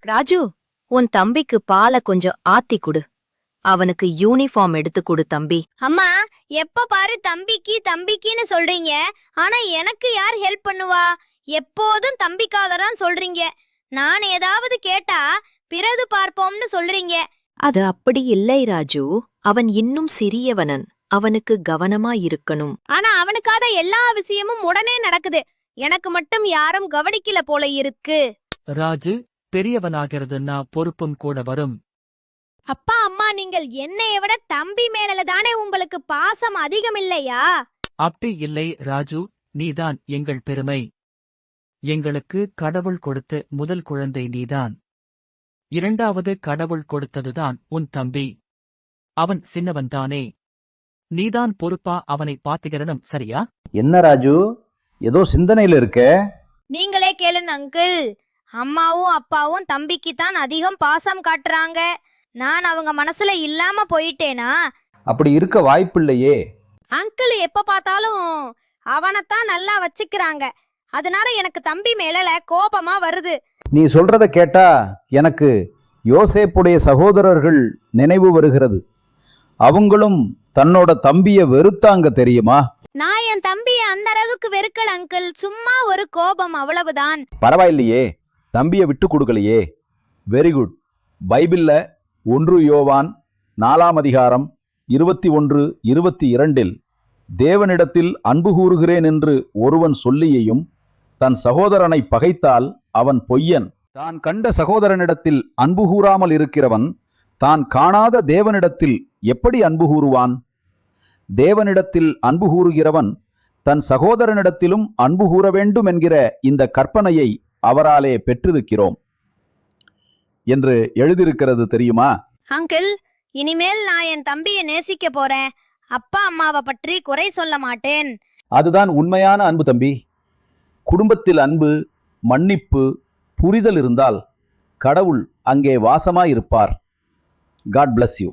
ராஜு, உன் தம்பிக்கு பாலை கொஞ்சம் ஆத்தி குடு. அவனுக்கு யூனிஃபார்ம் எடுத்து குடு தம்பி. அம்மா, எப்ப பாரு தம்பிக்கு தம்பிக்குன்னு சொல்றீங்க. ஆனா எனக்கு யார் ஹெல்ப் பண்ணுவா? எப்போதும் தம்பிக்காக தான் சொல்றீங்க. நான் ஏதாவது கேட்டா பிறகு பார்ப்போம்னு சொல்றீங்க. அது அப்படி இல்லை ராஜு. அவன் இன்னும் சிறியவனன். அவனுக்கு கவனமா இருக்கணும். ஆனா அவனுக்காக எல்லா விஷயமும் உடனே நடக்குது. எனக்கு மட்டும் யாரும் கவனிக்கல போல இருக்கு. ராஜு, பெரியவனாகிறதுன்னா பொறுப்பும் கூட வரும். அப்பா அம்மா, நீங்கள் என்னைய விட தம்பி மேல தானே உங்களுக்கு பாசம் அதிகம் இல்லையா? அப்படி இல்லை ராஜு, நீதான் எங்கள் பெருமை. எங்களுக்கு கடவுள் கொடுத்த முதல் குழந்தை நீதான். இரண்டாவது கடவுள் கொடுத்ததுதான் உன் தம்பி. அவன் சின்னவன்தானே. நீதான் பொறுப்பா அவனை பாத்துக்கிறனும், சரியா? என்ன ராஜு, ஏதோ சிந்தனையில இருக்க? நீங்களே கேளுங்க அங்கிள். அம்மாவும் அப்பாவும் தம்பிக்கு தான் அதிகம் பாசம் காட்டுறாங்க. நான் அவங்க மனசுல இல்லாம போயிட்டேனா? அப்படி இருக்க வாய்ப்பில்லையே. அங்கிள் எப்ப பார்த்தாலும் அவனைத்தான் நல்லா வச்சுக்கிறாங்க. அதனால எனக்கு தம்பி மேல கோபமா வருது. நீ சொல்றத கேட்டா எனக்கு யோசேப்புடைய சகோதரர்கள் நினைவு வருகிறது. அவங்களும் தன்னோட தம்பிய வெறுத்தாங்க, தெரியுமா? நான் என் தம்பிய அந்த அளவுக்கு வெறுக்கல அங்கிள். சும்மா ஒரு கோபம், அவ்வளவுதான். பரவாயில்லையே, தம்பிய விட்டு கொடுக்கலையே. Very good. பைபிள்ல 1 யோவான் 4ஆம் அதிகாரம் 21-22 தேவனிடத்தில் அன்பு கூறுகிறேன் என்று ஒருவன் சொல்லியையும் தன் சகோதரனை பகைத்தால் அவன் பொய்யன். தான் கண்ட சகோதரனிடத்தில் அன்பு கூறாமல் இருக்கிறவன் தான் காணாத தேவனிடத்தில் எப்படி அன்பு கூறுவான்? தேவனிடத்தில் அன்பு கூறுகிறவன் தன் சகோதரனிடத்திலும் அன்பு கூற வேண்டும் என்கிற இந்த கற்பனையை அவராலே பெற்றிருக்கிறோம் என்று எழுதியிருக்கிறது, தெரியுமா? அங்கிள், இனிமேல் நான் என் தம்பியை நேசிக்க போறேன். அப்பா அம்மாவை பற்றி குறை சொல்ல மாட்டேன். அதுதான் உண்மையான அன்பு தம்பி. குடும்பத்தில் அன்பு, மன்னிப்பு, புரிதல் இருந்தால் கடவுள் அங்கே வாசமாயிருப்பார். God bless you.